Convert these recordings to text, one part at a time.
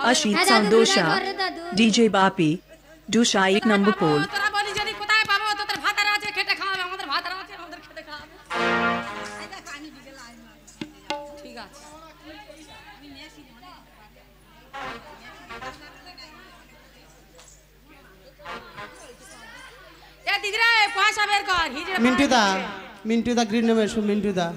Ashit Sandosha, DJ Bapi, Dusha 8 number pole. Mintu da green number show Mintu da.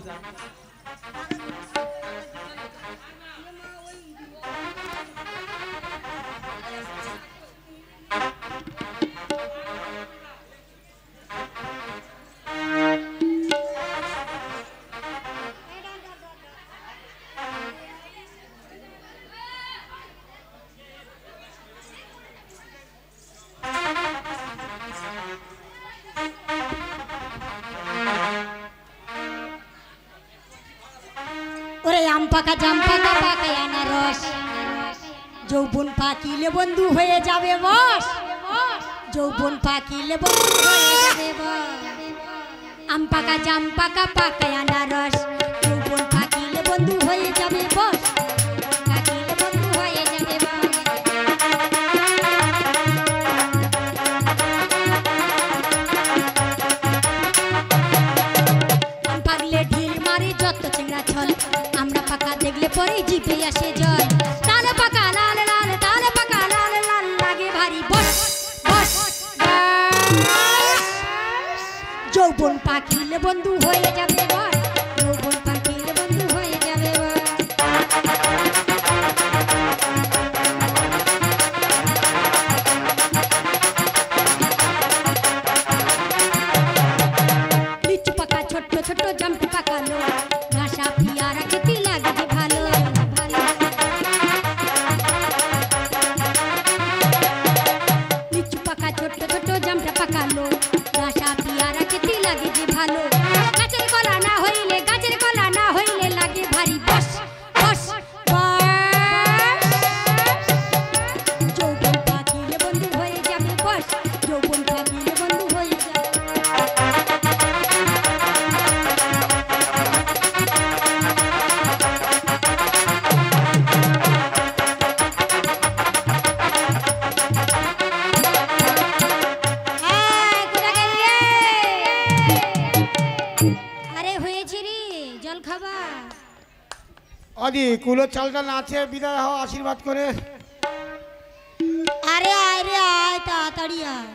পাকা জাম পাকা পাকা আনারস যৌবন পাকিলে বন্ধু হয়ে যাবে বস যৌবন পাকিলে বন্ধু হয়ে যাবে বস আম পাকা জাম পাকা পাকা আনারস যৌবন পাকিলে বন্ধু হয়ে যাবে বস পাকিলে বন্ধু হয়ে যাবে বস আম পাগলে ঢিল মারি যত চিংড়া ছল আমরা পাকা দেখলে পরে জিভে আসে জল তালে পাকা লাল লাল তালে পাকা লাল লাল লাগে ভারী বস বস যৌবন পাখিলে বন্ধু হয়ে যাবে বস যৌবন পাখিলে বন্ধু হয়ে যাবে লিচু পাকা ছোট ছোট জাম্প পাকালো ঘাসা পিয়ারা খেতে লাগে যে ভালো লিচু পাকা ছোট ছোট জামটা পাকালো ঘাসা পিয়ারা খেতে লাগে যে ভালো গাছের কলা না হইলে লাগে ভারী বস বস যৌবন পাখিলে বন্ধু হয়ে যাবে বস যৌবন পাখিলে বন্ধু হয়ে যাবে আদি কুলো চালটা নাচে বিদায় হও আশীর্বাদ করে আরে আয় রে আয় তাড়াতাড়ি আয়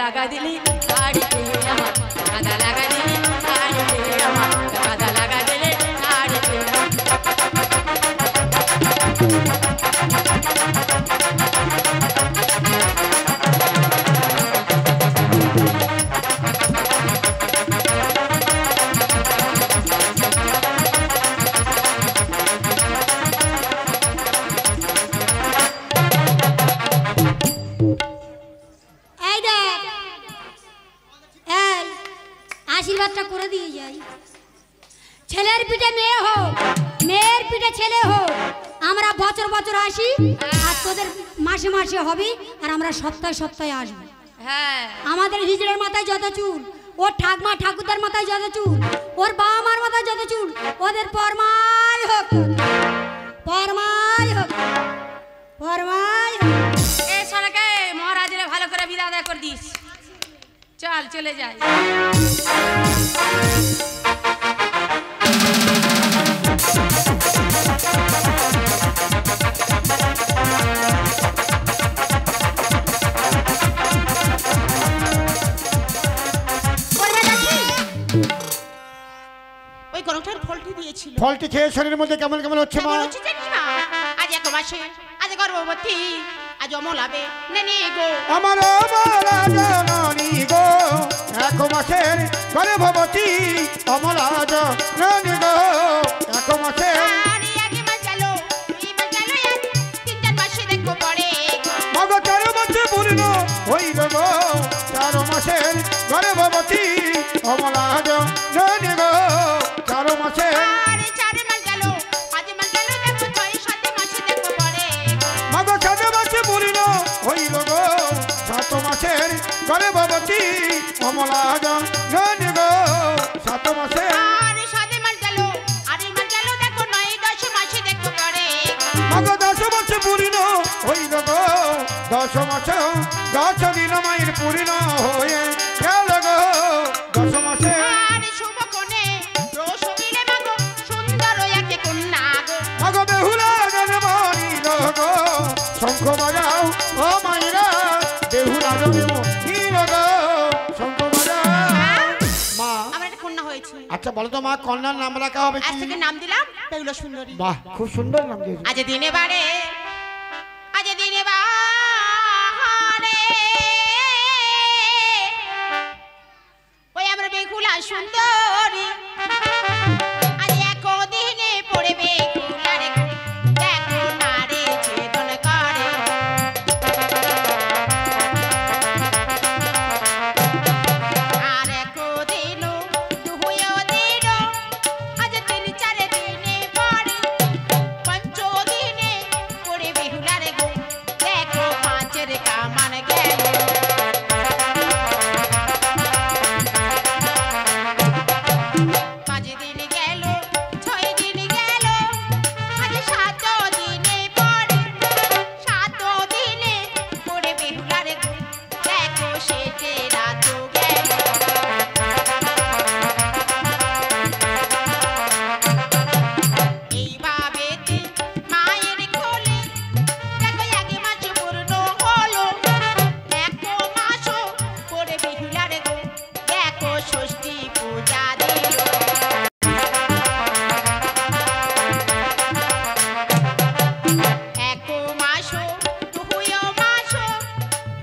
লাগা দিলি শাড়িতে আমার কাদা লাগা দিলি শাড়িতে আমার কাদা লাগা দিলি শাড়িতে আশীর্বাদটা করে দিয়ে যাই। ছেলের পিঠে মেয়ে হোক, মেয়ের পিঠে ছেলে হোক, আমরা বছর বছর আসি আর তোদের মাসে মাসে হবি আর আমরা সপ্তাহে সপ্তাহে আসবো। হ্যাঁ আমাদের হিজড়ের মাথায় যত চুল, ওর ঠাকমা ঠাকুরদার মাথায় যত চুল, ওর বাবা মার মাথায় যত চুল, ওদের পরমাই হোক, পরমাই হোক, পরমাই হোক। এ সরকে মহারাজের ভালো করে বিদায় আদায় করে দিস। চল চলে যাই। ওই গরমটার ফলটি দিয়েছিল, ফলটি খেয়ে শরীরের মধ্যে কেমন কেমন হচ্ছে মা? হচ্ছে জানিস না, আজ এক মাসে, আজ গর্ভবতী, আজ অমলাবে নেনি গো আমার অমলা জননী গো, এক মাসের গর্ভবতী অমলা জননী গো, এক মাসের আরে আগে মাস গেল, এই মাস গেল, আজ 3-4 মাসে দেখো পড়ে মগ 4 মাসে পূর্ণ হইল গো, 4 মাসের গর্ভবতী অমলা জননী গো, 4 মাসের আরে 4 মাস গেল, 5 মাস গেল, দেখো 6-7 মাসে দেখো পড়ে মগ 7 মাসে পূর্ণ হইল গো, 7 মাসের গর্ভবতী অমলা জননী গো, 7 মাসের আরে 7 মাস গেল, 8 মাস গেল, দেখো 9-10 মাসে দেখো পড়ে মগ 10 মাসে পূর্ণ হইল গো, 10 মাসে 10 দিন মায়ের পূর্ণ হয়ে গেল গো, 10 মাসে আরে শুভ কোণে রসবিলে মাগো সুন্দর একে কন্যা গো মগ বেহুলা জন্ম নিল গো, শঙ্খ বাজাও ও মায়েরা, বেহুলা জন্ম নিল গো, শঙ্খ বাজাও। মা আমার একটা কন্যা হয়েছে, আচ্ছা বলো তো মা, কন্যার নাম রাখা হবে আজ কি? থেকে নাম দিলাম বেহুলা সুন্দরী। বাহ, খুব সুন্দর নাম দিয়েছো। আজ দিনে বারে, আজ দিনে বারে, ওই আমরা বেহুলা সুন্দরী, আজ এক দিনে পড়ে বেহুলা রে, দেখো নারে ছেদন করে আর এক দিন দুহুয় দিন, আজ 3-4 দিনে পরে, 5 দিনে পড়ে বেহুলা রে গো, দেখো 5-এর কামান গেল 5 দিন গেল, 6 দিন গেল, আজ 7 দিনে পরে, 7 দিনে পড়ে বেহুলা রে গো, দেখো সেটে রাত গেল এইভাবেতে মায়ের কোলে, দেখো 1 মাস পূর্ণ হলো, 1 মাস পড়ে বেহুলা রে গো, দেখো ষষ্ঠী পূজা দিল 1 মাস 2 মাস,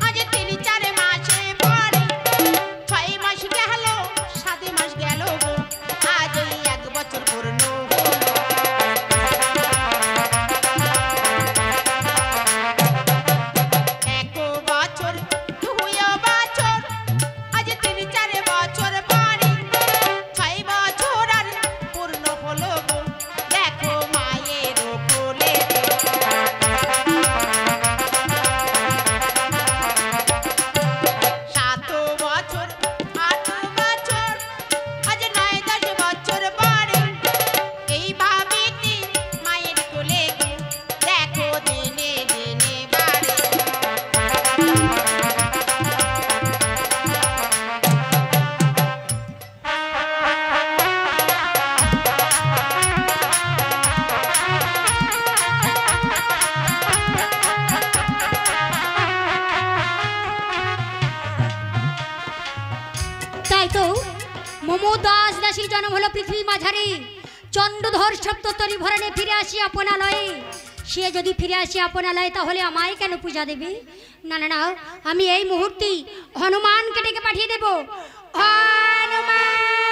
আজ 3-4 মাসে পরে, তাই তো মোমো দাস দাসীর জন্ম হলো পৃথিবী মাঝারি, চন্দ্রধর সপ্ততরী ভরণে ফিরে আসি আপনালয়ে। সে যদি ফিরে আসি আপনালয়ে তাহলে আমায় কেন পূজা দেবে? না না না, আমি এই মুহূর্তেই হনুমানকে ডেকে পাঠিয়ে দেব। হনুমান!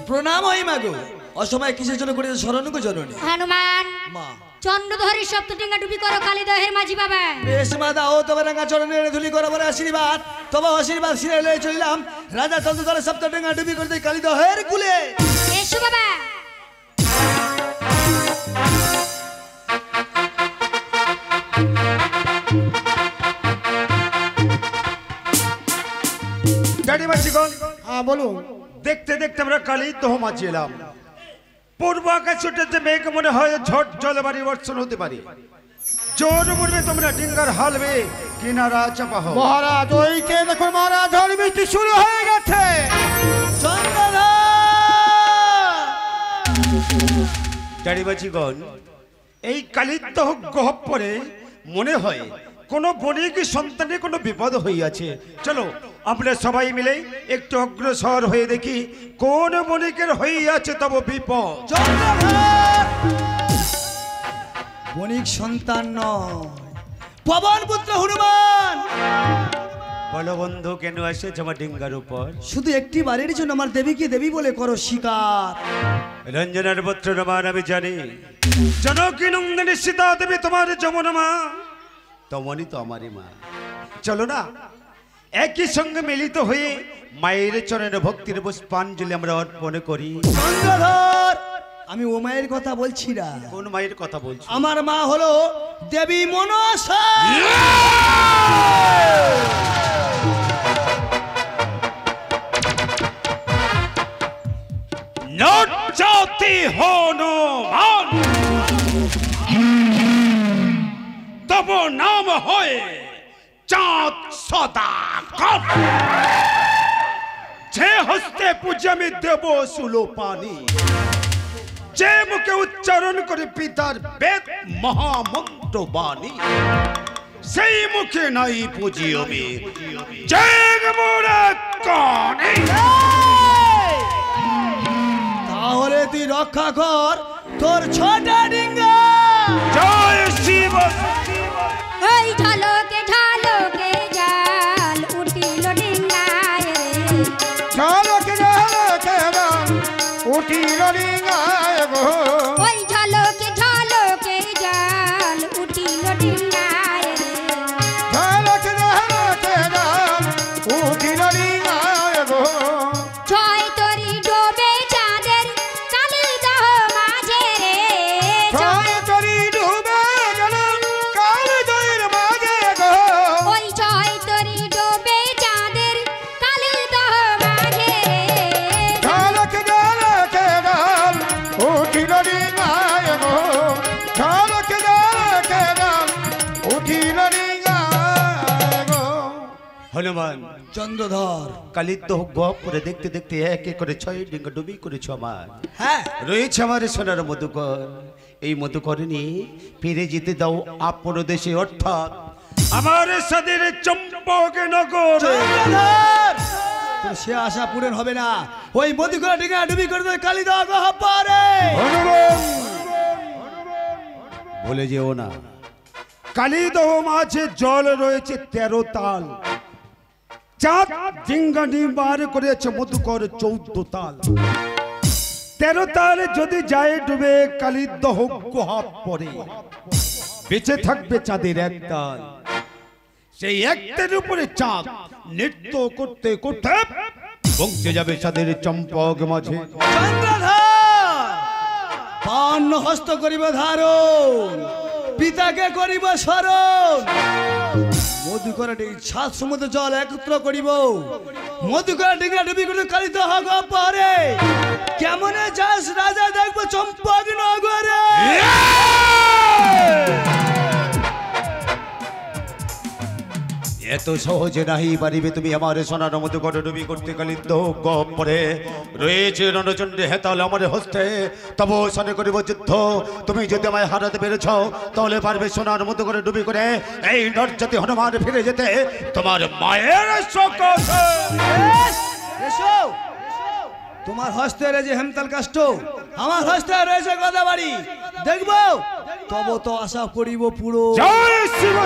প্রণাম হই মাগো, অসময় কিসের জন্য করে স্মরণ গো জননী? হনুমান, মা চন্দ্রধরের সপ্তডিঙ্গা ডুবি করো কালীদহের মাঝি বাবা। বেশ মা, দাও তবে রাঙা চরণের ধুলি করো বলে আশীর্বাদ। তবে আশীর্বাদ ছিঁড়ে লয়ে চলিলাম রাজা চন্দ্রধরের সপ্তডিঙ্গা ডুবি করতে কালীদহের কুলে। এসো বাবা। দাঁড়িয়েছিগণ, হ্যাঁ বলুন। দেখতে দেখতে আমরা কালী দহ মাঝি এলাম। পূর্ব আকাশ উঠেছে মেঘ, মনে হয় ঝড় জলবাড়ি বর্ষণ হতে পারে। জোর পড়বে, তোমরা ডিঙ্গার হালবে কিনারা চাপা হও। মহারাজ ওইকে দেখুন মহারাজ, ঝড় বৃষ্টি শুরু হয়ে গেছে। দাঁড়িয়েছিগণ, এই কালীর দহ গহ্বরে মনে হয় কোন বণিক সন্তানের কোনো বিপদ হইয়াছে। চলো আমরা সবাই মিলে একটু অগ্রসর হয়ে দেখি কোন বণিকের হইয়াছে তব বিপদ। বণিক সন্তান নয়, পবন পুত্র হনুমান। বলো বন্ধু, কেন এসেছে আমার ডিঙ্গার উপর? শুধু একটি বারের জন্য আমার দেবীকে দেবী বলে করো স্বীকার। রঞ্জনার পুত্র রমান, আমি জানি জনকী নন্দিনী সীতা দেবী তোমার যমুনা মা, তমনি তো আমারই মা। চলো না একই সঙ্গে মিলিত হয়ে মায়ের চরণে ভক্তির পুষ্পাঞ্জলি আমরা অর্পণ করি। চন্দ্রধর, আমি ও মায়ের কথা বলছি না। কোন মায়ের কথা বলছো? আমার মা হলো দেবী মনসা। নটজাতি হনুমান, তব নাম হয় চাঁদ সদাগর। যে হস্তে পূজা আমি দেব সুলো পানি, যে মুখে উচ্চারণ করে পিতার বেদ মহামন্ত্র বাণী, সেই মুখে নাই পুজি আমি জয় মোরা কানে। তাহলে তুই রক্ষা কর তোর ছোটা ডিঙ্গা। জয় শিব। ওই ঝলকে ঝলকে জাল উঠিল ডিঙ্গায় রে। ঝলকে ঝলকে জাল উঠিল ডিঙ্গায় গো। ওই ঝলকে ঝলকে জাল উঠিল ডিঙ্গায় রে। ঝলকে ঝলকে জাল উঠিল ডিঙ্গায় গো। ছয় তরি ডোবে চাঁদের কালীদহ মাঝে রে। ছয় তরি ডুবে গেল কালীদহের মাঝে গো। ওই ছয় তরি ডোবে চাঁদের কালীদহ মাঝে রে। ঝলকে ঝলকে জাল উঠিল ডিঙ্গায় গো। ঝলকে ঝলকে জাল উঠিল ডিঙ্গায় গো। হনুমান, চন্দ্রধর, কালির দহ গহ্বরে দেখতে দেখতে এক এক করে 6 ডিঙ্গা ডুবি করেছো আমার। হ্যাঁ রয়েছে আমার সোনার মধুকর। এই মধুকর নিয়ে ফিরে যেতে দাও আপন দেশে, অর্থাৎ আমার সাদের চম্পক নগর। চন্দ্রধর, তোর সে আশা পূরণ হবে না। ওই মধুকরা ডিঙ্গা ডুবি করে দেবে কালীদহ গহ্বরে। বলে যেও না, কালীদহ মাঝে জল রয়েছে 13 তাল, চাঁদ ডিঙ্গা নির্মাণ করেছে মধুকর 14 তাল। 13 তাল যদি যায় ডুবে কালীদহ গহ্বরে, বেঁচে থাকবে চাঁদের এক তাল। সেই একটার উপরে চাঁদ নৃত্য করতে করতে পৌঁছে যাবে চাঁদের চম্পক মাঝে। চন্দ্রধর, পান্ন হস্ত করিব ধারণ, পিতাকে করিব স্মরণ। মধুকরা ডিঙ্গা 7 সমুদ্র জল একত্র করিব। মধুকরা ডিঙ্গা ডুবি করে কালীদহ গহ্বরে। কেমনে যাস রাজা দেখবো চম্পক নগরে। এত সহজে নাহি পারিবে তুমি আমার সোনার মতো করে ডুবি করতে কালিদ্য গহ্বরে রয়েছে রণচণ্ডী হেতাল আমার হস্তে তব সনে করিব যুদ্ধ তুমি যদি আমায় হারাতে পেরেছ তাহলে পারবে সোনার মতো করে ডুবি করে এই নরজাতি হনুমান ফিরে যেতে তোমার মায়ের সকতে। এসো তোমার হস্তে রয়েছে হেমতাল কাষ্ট আমার হস্তে রয়েছে গদাবাড়ি দেখবো তব তো আশা করিব পুরো। জয় শিব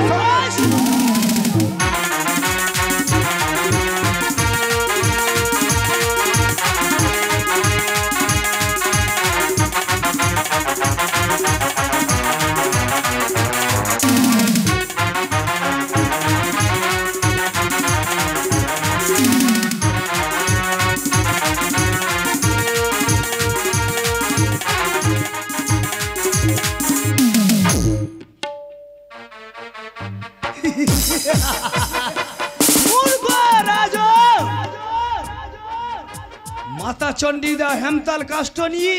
মাতা চণ্ডীদা হেমতাল কাষ্ট নিয়ে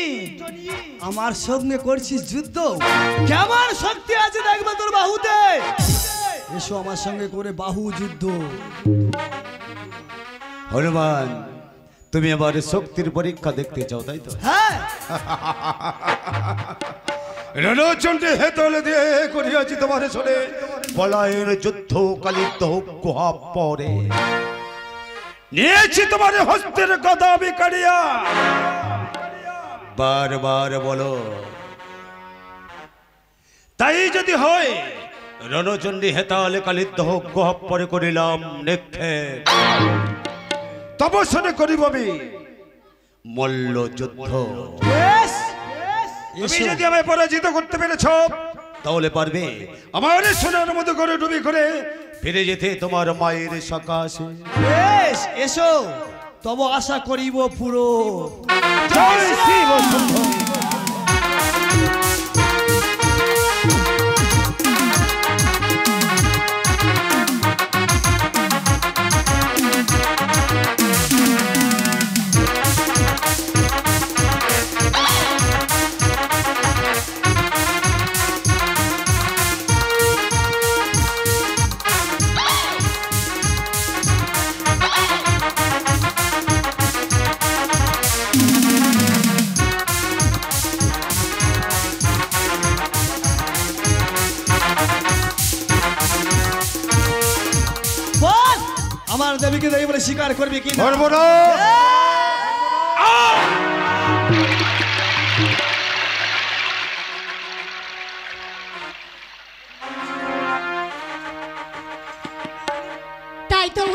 আমার সঙ্গে করছিস যুদ্ধ কেমন শক্তি আছে দেখবে তোর বাহুতে এসো আমার সঙ্গে করে বাহু যুদ্ধ। হনুমান তুমি আমার শক্তির পরীক্ষা দেখতে চাও তাই তো? হ্যাঁ রণচণ্ডী হেতল দিয়ে করিয়াছি তোমার শোনে বলায়ের যুদ্ধ কালিত গুহা পরে নিয়েছি তোমার হস্তের গদা বিকারিয়া বারবার বলো তাই যদি হয় রণচণ্ডী হেতালে কালিত গুহা পরে করিলাম নিক্ষেপ তব শোনে করিব আমি মল্ল যুদ্ধ। তুমি যদি আমায় পরাজিত করতে পেরেছ তাহলে পারবে আমার সোনার মতো করে ডুবি করে ফিরে যেতে তোমার মায়ের সকাশে। বেশ এসো তব আশা করিব পুরো। জয় শিব শম্ভু। আমার দেবীকে দেবী বলে স্বীকার করবি কি না? করবো না। তাই তো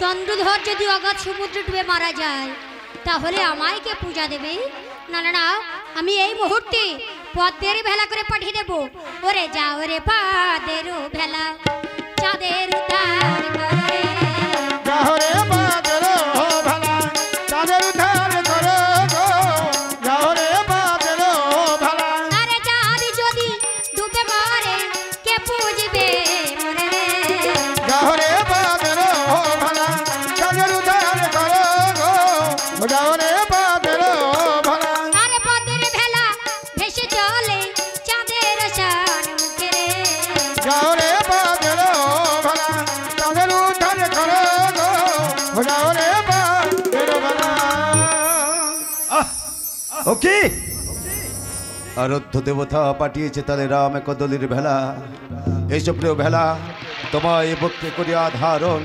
চন্দ্রধর যদি অগাধ সমুদ্রে ডুবে মারা যায় তাহলে আমায় কে পূজা দেবে? না না না আমি এই মুহূর্তে পদ্মের ভেলা করে পাঠিয়ে দেব। ওরে যাও রে পাদের ভেলা চাঁদের উদ্ধার করে যাহরে বাদর ভালা তাদের উদ্ধার করো গো যাহরে বাদর ভালা। আরে চাঁদ যদি ডুবে মরে কে পুজবে মরে রে যাহরে বাদর ভালা তাদের উদ্ধার করো গো যাহরে বাদর ভালা। আরে পদ্মের ভেলা ভেসে চলে চাঁদের শান মুখে রে যাহরে বাদর ভালা তাদের উদ্ধার করো গো যাহরে বাদর ভালা। ওকে আরাধ্য দেবতা পাঠিয়েছে তাদের রাম কদলির ভেলা এইসব প্রিয় ভেলা তোমায় ভক্তি করিয়া ধারণ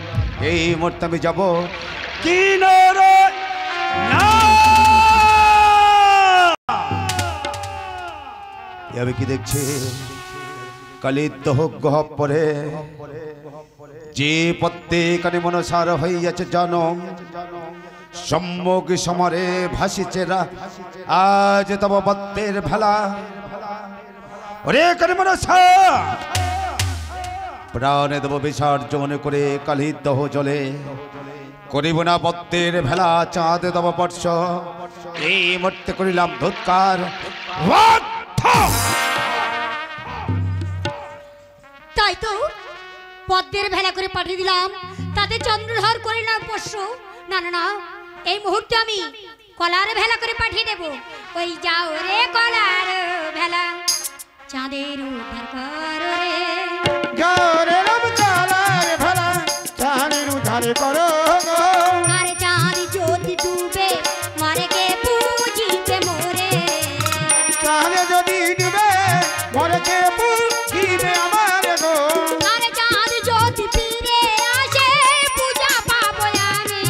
এই মুহূর্তে আমি যাব কি আমি কি দেখছি কালিত হোক গহ্বর পরে যে প্রত্যেক মনসার হইয়াছে জনম সম্মুখ সমরে ভাসিছেরা আজ তব বত্তের ভেলা ওরে কানে মনসা প্রাণে দেব বিসর্জন করে কালিত দহ জলে করিব না বত্তের ভেলা চাঁদ তব বর্ষ এই মুহূর্তে করিলাম ধুৎকার তাই তো পদ্মের ভেলা করে পাঠিয়ে দিলাম তাতে চন্দ্রধর করে না পোষ্য। না না না এই মুহূর্তে আমি কলার ভেলা করে পাঠিয়ে দেব। ওই যাও রে কলার ভেলা চাঁদের উদ্ধার কর রে যাহরে রাম চালার ভালা ধারে করো গো। আর চাঁদ যদি ডুবে মারে কে বুঝিবে মোরে। চাঁদে যদি ডুবে মরেছে বুঝিবে আমার গো। আর চাঁদ যদি ফিরে আসে পূজা পাবো আমি।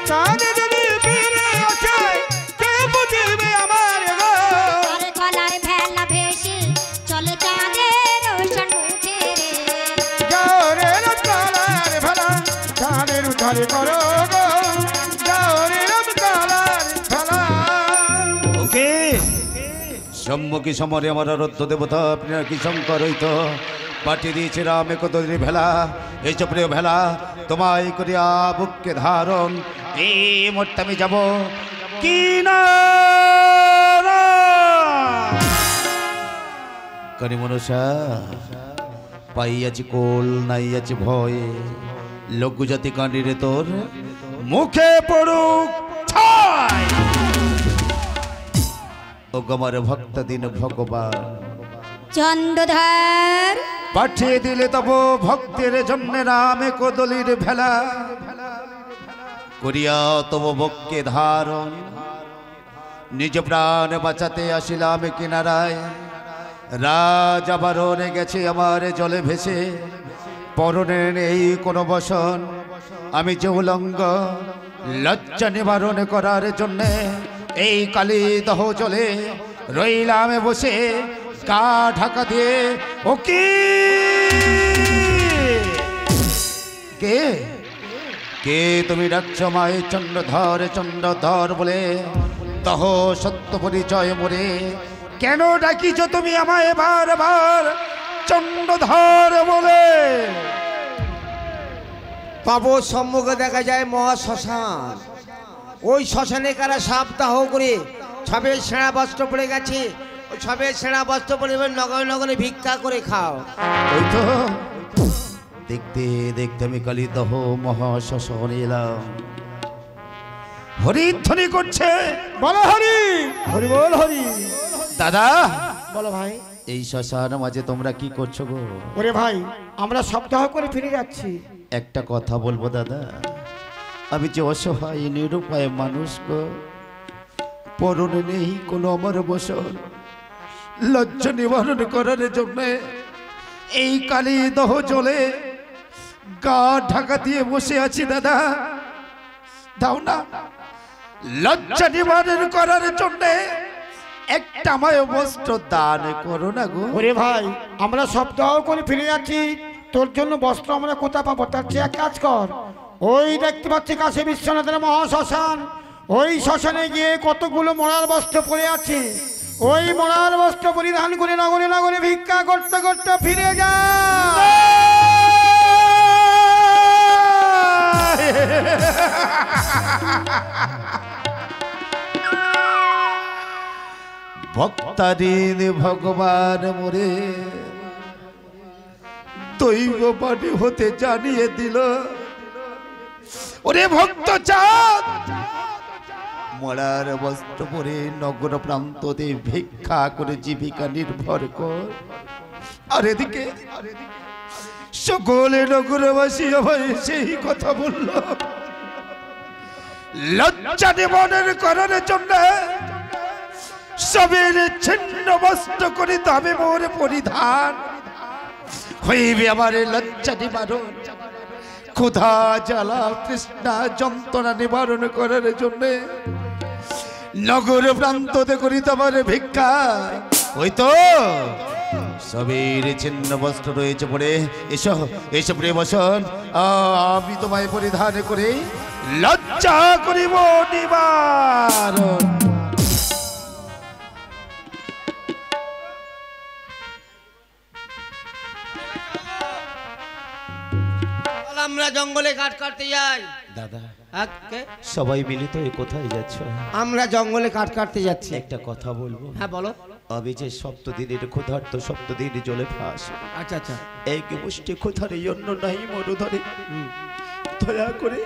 চাঁদে যদি ফিরে আসে কে বুঝিবে আমার গো। আর গলার ভেলা ভেসে চলে চাঁদের ওষণ মুখে রে। যাও রে রব কালার ভেলা চাঁদের ধারে করো গো। যাও রে রব কালার ভেলা। ওকে সম্মুখী সমরে আমার আরাধ্য দেবতা আপনার কি শঙ্কর হইত পাঠিয়ে দিয়েছে রামে কদলির ভেলা। এইসব প্রিয় ভেলা তোমায় করিয়া বুককে ধারণ এই মুহূর্তে আমি যাব কি না কানি মনসা পাইয়াছি কোল নাইয়াছি ভয় লঘু জাতি কান্ডিরে তোর মুখে পড়ুক ছাই। ও গমার ভক্ত দিন ভগবান চন্দ্রধর পাঠিয়ে দিলে তব ভক্তের জন্য রামে কদলির ভেলা করিয়া তব বক্ষে ধারণ নিজ প্রাণ বাঁচাতে আসিলাম কিনারায়। রাজ আবারণে গেছে আমার জলে ভেসে পরনে নেই কোনো বসন। আমি যে উলঙ্গ লজ্জা নিবারণ করার জন্যে এই কালী দহ জলে রইলাম বসে গা ঢাকা দিয়ে। ও কি কে কে তুমি ডাকছ মায়ে চন্দ্রধর বলে দহ সত্য পরিচয় মোরে। কেন ডাকিছ তুমি আমায় বারবার চন্দ্রধর বলে? তব সম্মুখে দেখা যায় মহা শ্মশান। ওই শ্মশানে কারা সাপ দাহ করে সবে সেরা বস্ত্র পড়ে গেছে। ওই সবে সেরা বস্ত্র পরে নগরে নগরে ভিক্ষা করে খাও। ওই তো দেখতে দেখতে আমি কালীদহ মহাশ্মশানে এলাম। হরিধ্বনি করছে বলো হরি হরি বল হরি। দাদা বলো ভাই। এই শ্মশান মাঝে তোমরা কি করছো গো? ওরে ভাই আমরা সপ্তাহ করে ফিরে যাচ্ছি। একটা কথা বলবো দাদা, আমি যে অসহায় নিরুপায় মানুষ গো, পরনে নেই কোনো আমার বসন। লজ্জা নিবারণ করার জন্য এই কালী দহ জলে গা ঢাকা দিয়ে বসে আছি দাদা। দাও না লজ্জা নিবারণ করার জন্য একটা আমায় বস্ত্র দান করো না গো। ওরে ভাই আমরা সপ্তাহ করে ফিরে যাচ্ছি, তোর জন্য বস্ত্র আমরা কোথা পাবো? তার চেয়ে এক কাজ কর, ওই দেখতে পাচ্ছি কাছে বিশ্বনাথের মহাশ্মশান, ওই শ্মশানে গিয়ে কতগুলো মরার বস্ত্র পরে আছে, ওই মরার বস্ত্র পরিধান করে নগরে নগরে ভিক্ষা করতে করতে ফিরে যা। ভক্তারিন ভগবান মোরে দৈব পানি হতে জানিয়ে দিল। ওরে ভক্ত চাঁদ মরার বস্ত্র পরে নগর প্রান্ততে ভিক্ষা করে জীবিকা নির্ভর কর। আর এদিকে সকলে নগরবাসী আমায় সেই কথা বলল। লজ্জা নিবারণ করার জন্য সবের ছিন্ন বস্ত্র করে তবে মোর পরিধান হইবে আমার লজ্জা নিবারণ। ক্ষুধা জ্বালা তৃষ্ণা যন্ত্রণা নিবারণ করার জন্য নগর প্রান্ততে করি তোমার ভিক্ষা। ওই তো সবের ছিন্ন বস্ত্র রয়েছে পড়ে, এসো এসো প্রিয় বসন, আমি তোমায় পরিধান করে লজ্জা করিব নিবারণ। আমরা জঙ্গলে কাঠ কাটতে যাই। দাদা আজকে সবাই মিলিত হয়ে কোথায় যাচ্ছ? আমরা জঙ্গলে কাঠ কাটতে যাচ্ছি। একটা কথা বলবো? হ্যাঁ বলো। আমি যে সপ্তদিনের ক্ষুধার্ত সপ্তদিন জলে ফাঁস, আচ্ছা আচ্ছা। এক মুষ্টি ক্ষুধার অন্য নাই মরুধরে, দয়া করে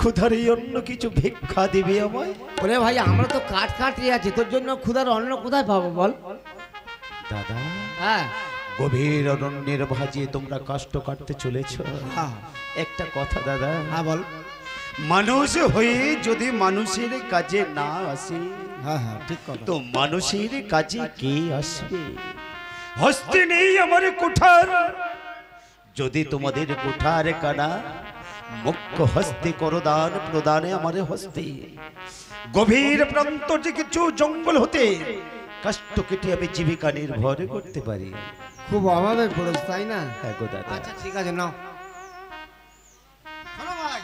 ক্ষুধার অন্য কিছু ভিক্ষা দিবি আমায়। ওরে ভাই আমরা তো কাঠ কাটতে যাচ্ছি, তোর জন্য ক্ষুধার অন্ন কোথায় পাবো বল? দাদা হ্যাঁ গভীর অরণ্যের ভাজে তোমরা কষ্ট কাটতে চলেছ। একটা কথা দাদা, হ্যাঁ বল। মানুষ হয়ে যদি মানুষের কাজে না আসে, হ্যাঁ হ্যাঁ ঠিক কথা। তো মানুষের কাজে কে আসবে? হস্তে নেই আমার কোঠার, যদি তোমাদের কোঠার কানা মুখ্য হস্তে করদান প্রদানে আমার হস্তে গভীর প্রান্ত কিছু জঙ্গল হতে কষ্ট কেটে আমি জীবিকা নির্ভর করতে পারি। খুব অভাবে পড়েছে তাই না? হ্যাঁ গো দাদা। আচ্ছা ঠিক আছে নাও। শোনো ভাই,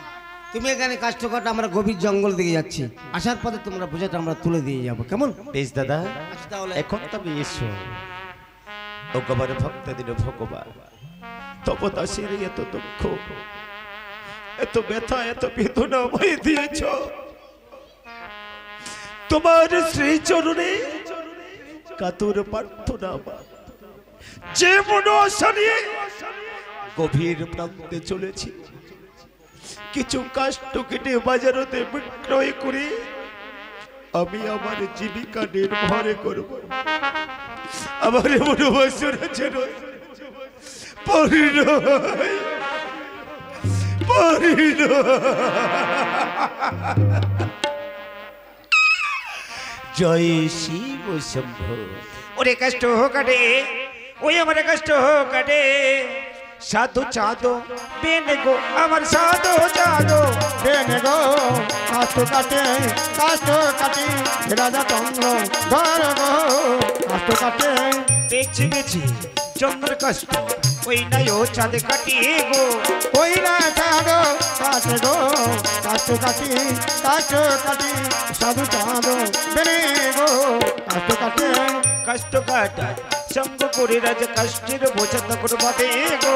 তুমি এখানে কষ্ট কাটো, আমরা গভীর জঙ্গল দিকে যাচ্ছি। আসার পথে তোমরা বোঝাটা আমরা তুলে দিয়ে যাবো, কেমন? বেশ দাদা। আচ্ছা তাহলে এখন তবে এসো। ভগবান ভক্ত দিন ভগবান তপদাসের এত দুঃখ, এত ব্যথা, এত বেদনা আমায় দিয়েছ। তোমার শ্রী চরণে কাতর প্রার্থনা, যে মনো আশা নিয়ে গভীর প্রান্তে চলেছি, কিছু কষ্ট কেটে বাজারতে বিক্রয় করে আমি আমার জীবিকা নির্ভর করব। আমার মনোবাসন যেন জয় শিব শম্ভু। ওরে কষ্ট কাটে, ওই আমার কষ্ট কাটে, সাধু চাঁদো বেনে গো আমার সাধু চাঁদো বেনে গো কষ্ট কাটে রাজা চন্দ্র ঘর গো কষ্ট কাটে বেছে বেছে চন্দ্র কষ্ট, ওই নাই ও চাঁদ কাটিয়ে গো, ওই না চাঁদ কাটে গো কষ্ট কাটি সাধু চাঁদ বেনে গো কষ্ট কাটে কষ্ট কাটা সঙ্গ করে রাজা কষ্টের বোঝা তখন বাঁধে গো,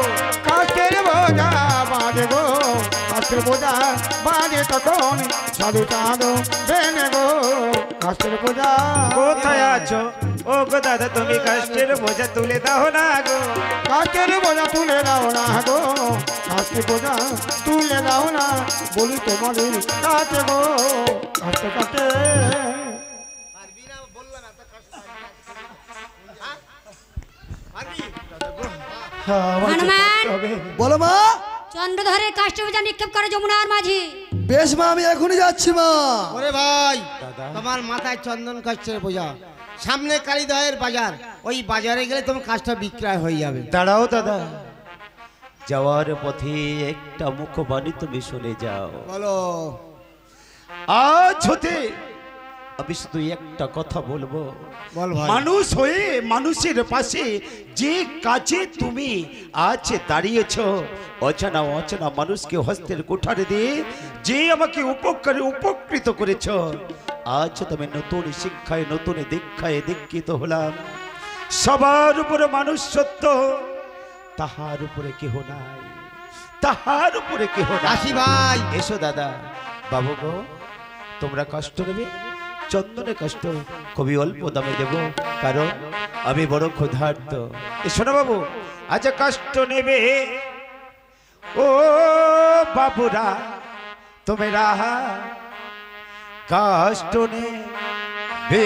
কষ্টের বোঝা বাঁধে গো কষ্টের বোঝা বাঁধে তখন সাধু চাঁদ বেনে গো কষ্টের বোঝা। কোথায় আছো ও গো দাদা, তুমি কষ্টের বোঝা তুলে দাও না গো, কষ্টের বোঝা তুলে দাও না গো কষ্টের বোঝা তুলে দাও না, বলি তোমাদের কাছে গো কষ্ট কাটে। হনুমান বলো মা। চন্দ্রধরের কাষ্ঠভুজা নিক্ষেপ করে যমুনার মাঝি। বেশ মা, আমি এখনই যাচ্ছি মা। ওরে ভাই, তোমার মাথায় চন্দন কাষ্ঠের বোঝা, সামনে কালীদহের বাজার, ওই বাজারে গেলে তোমার কাজটা বিক্রয় হয়ে যাবে। দাঁড়াও দাদা, যাওয়ার পথে একটা মুখবাণী তুমি শুনে যাও। বলো। আজ হতে আমি শুধু একটা কথা বলবো, বল ভাই। মানুষ হয়ে মানুষের পাশে যে কাজে তুমি আজ দাঁড়িয়েছ, অজানা অচেনা মানুষকে হস্তের কোঠারে দিয়ে যে আমাকে উপকৃত করেছ, আজ তুমি নতুন শিক্ষায় নতুন দীক্ষায় দীক্ষিত হলাম। সবার উপরে মানুষ সত্য, তাহার উপরে কেহ নাই, তাহার উপরে কেহ নাই। আসি ভাই। এসো দাদা। বাবু গো, তোমরা কষ্ট নেবে, চন্দনে কষ্ট খুবই অল্প দামে দেব, কারণ আমি বড় ক্ষুধার্ত। এসো না বাবু, আজ কষ্ট নেবে ও বাবুরা, তোমরা কষ্ট নেবে,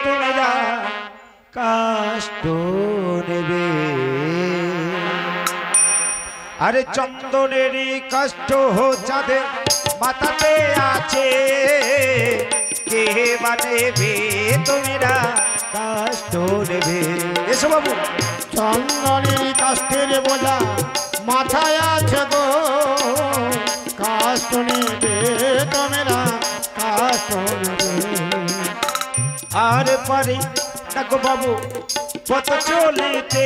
তোমরা কষ্ট নেবে। আরে চন্দনেরই কষ্ট যাদের মাথাতে আছে, কে নেবে, তোমরা কষ্ট নেবে। এসো বাবু। চন্দনের কাষ্ঠের বোঝা মাথায় আছে গো কষ্ট নেবে তোমরা কষ্ট নেবে। আর পারে না গো বাবু পথ চলিতে,